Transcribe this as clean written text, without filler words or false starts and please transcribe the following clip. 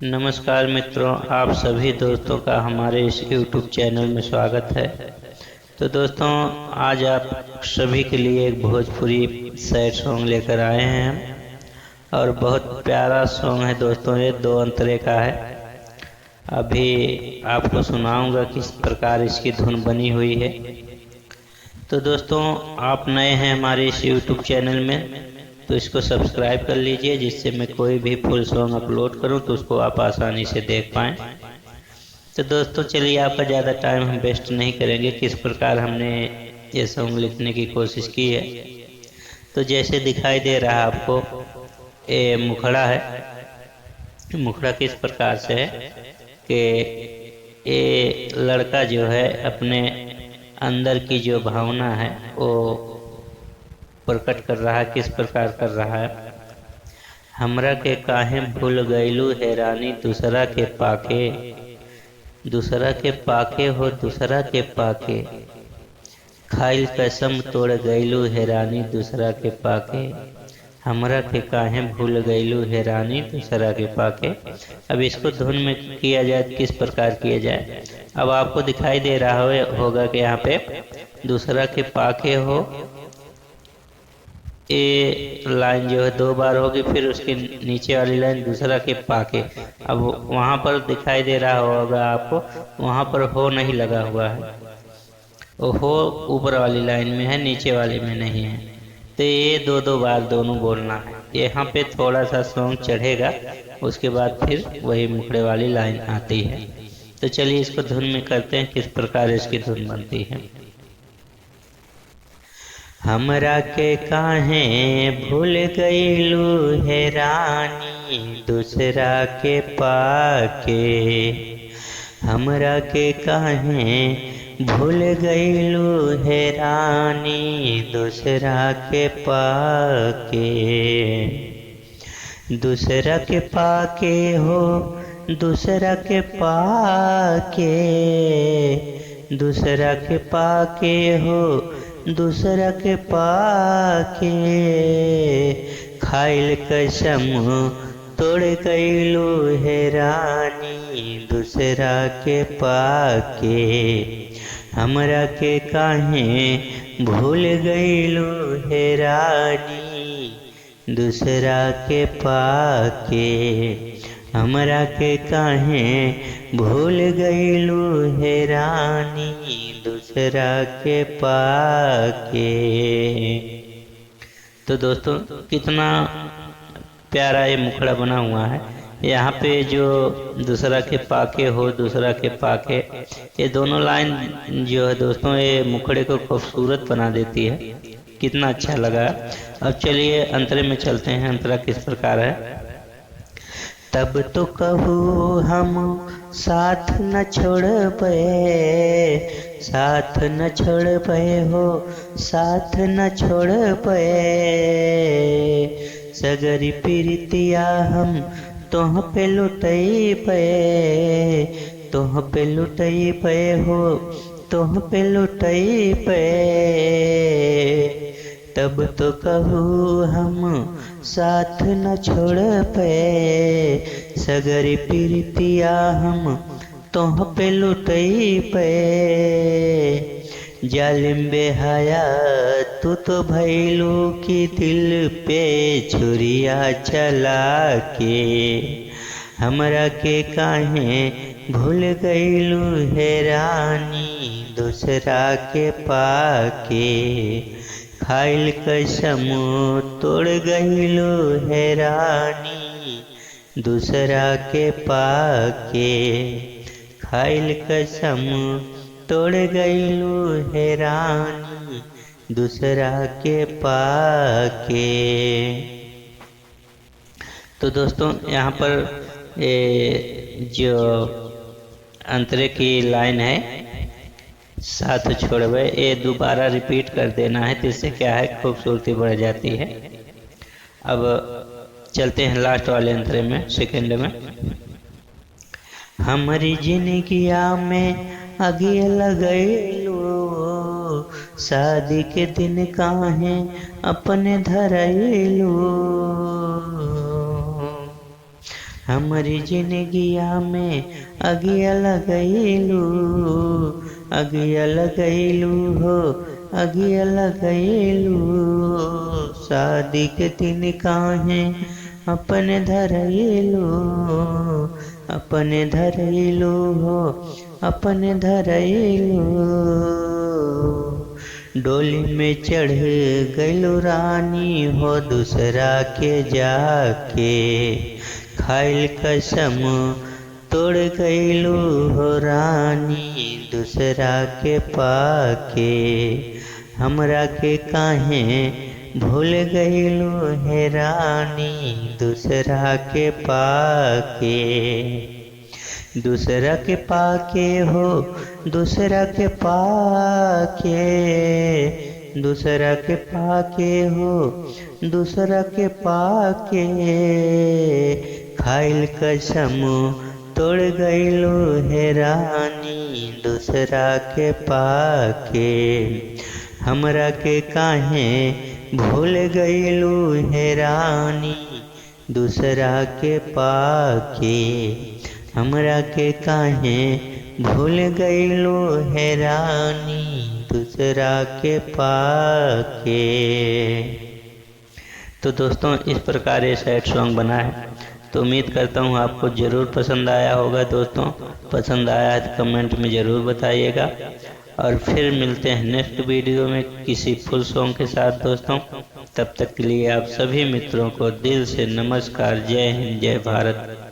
नमस्कार मित्रों, आप सभी दोस्तों का हमारे इस YouTube चैनल में स्वागत है। तो दोस्तों, आज आप सभी के लिए एक भोजपुरी सैड सॉन्ग लेकर आए हैं हम। और बहुत प्यारा सॉन्ग है दोस्तों, ये दो अंतरे का है। अभी आपको सुनाऊंगा किस प्रकार इसकी धुन बनी हुई है। तो दोस्तों, आप नए हैं हमारे इस YouTube चैनल में तो इसको सब्सक्राइब कर लीजिए, जिससे मैं कोई भी फुल सॉन्ग अपलोड करूं तो उसको आप आसानी से देख पाएं। तो दोस्तों चलिए, आपका ज़्यादा टाइम हम वेस्ट नहीं करेंगे। किस प्रकार हमने ये सॉन्ग लिखने की कोशिश की है, तो जैसे दिखाई दे रहा है आपको, ये मुखड़ा है। मुखड़ा किस प्रकार से है कि ये लड़का जो है अपने अंदर की जो भावना है वो प्रकट कर रहा है। किस प्रकार कर रहा है? हमरा के काहे भूल गईलू है रानी दूसरा के पाके, दूसरा के पाके हो दूसरा के पाके, खाइल कसम तोड़ गईलू है रानी दूसरा के पाके, हमरा के काहे भूल गईलू है रानी दूसरा के पाके। अब इसको धुन में किया जाए, किस प्रकार किया जाए? अब आपको दिखाई दे रहा होगा कि यहाँ पे दूसरा के पाके हो, ये लाइन जो है दो बार होगी, फिर उसके नीचे वाली लाइन दूसरा के पाके। अब वहाँ पर दिखाई दे रहा होगा आपको, वहाँ पर हो नहीं लगा हुआ है, वो हो ऊपर वाली लाइन में है, नीचे वाली में नहीं है। तो ये दो दो बार दोनों बोलना है। यहाँ पे थोड़ा सा सॉन्ग चढ़ेगा, उसके बाद फिर वही मुखड़े वाली लाइन आती है। तो चलिए इसको धुन में करते हैं, किस प्रकार इसकी धुन बनती है। हमरा के काहे भूल गईलू है रानी दूसरा के पाके, हमरा के काहे भूल गईलू है रानी दूसरा के पाके, दूसरा के पाके हो दूसरा के पाके, दूसरा के पाके हो दूसरा के पाके, खाइल कसम तोड़ गईलू है रानी दूसरा के पाके, हमरा के काहे भूल गईलू है रानी दूसरा के पाके, हमरा के काहे भूल गईलू है रानी दूसरा के पाके। तो दोस्तों, कितना प्यारा ये मुखड़ा बना हुआ है। यहाँ पे जो दूसरा के पाके हो दूसरा के पाके, ये दोनों लाइन जो है दोस्तों, ये मुखड़े को खूबसूरत बना देती है। कितना अच्छा लगा। अब चलिए अंतरे में चलते हैं। अंतरा किस प्रकार है? तब तो कहूँ हम साथ न छोड़ पे, साथ न छोड़ पे हो साथ न छोड़ पे, सगरी प्रीतिया हम तोह पे लुटई पे, तोह पे लुटई पे हो तोह पे लुटई पे, तब तो कहूँ हम साथ न छोड़ पे, सगरी प्रीतिया हम तोह पे लुटई पे, जालिम बेहया तू तो भैलू की दिल पे छुरिया चला के, हमरा के काहे भूल गईलू है रानी दूसरा के पाके, खाइल कसम तोड़ गईलू है रानी दूसरा के पाके, खाइल कसम तोड़ गईलू है रानी दूसरा के पाके। तो दोस्तों, यहाँ पर ये जो अंतरे की लाइन है साथ छोड़वे, ये दोबारा रिपीट कर देना है, जिससे क्या है खूबसूरती बढ़ जाती है। अब चलते हैं लास्ट वाले अंतरे में, सेकंड में। हमारी जिंदगिया में आगे लगैलू, शादी के दिन काहे अपने धरैलू, हमारी जिंदगिया में अगिया लगैलू, अगिया लगैलू हो, अगिया लगैलू। शादी के दिन काहे अपने धरैलू, अपने धरैलू हो, अपने धरैलू। डोली में चढ़ गइलू रानी हो, दूसरा के जाके खाइल कसम तोड़ गइलू हो रानी, दूसरा के पाके। हमरा के काहे भूल गइलू है रानी, दूसरा के पाके। दूसरा के पाके हो, दूसरा के पाके, दूसरा के पाके हो, दूसरा के पाके। खाइल कसम तोड़ गइलू है रानी, दूसरा के पाके। हमरा के काहे भूल गइलू है रानी, दूसरा के पाके। हमरा के काहे भूल गइलू है रानी, दूसरा के पाके। तो दोस्तों इस प्रकार ये सैड सॉन्ग बना है। तो उम्मीद करता हूँ आपको ज़रूर पसंद आया होगा। दोस्तों पसंद आया है तो कमेंट में ज़रूर बताइएगा, और फिर मिलते हैं नेक्स्ट वीडियो में किसी फुल सॉन्ग के साथ। दोस्तों तब तक के लिए आप सभी मित्रों को दिल से नमस्कार। जय हिंद, जय भारत।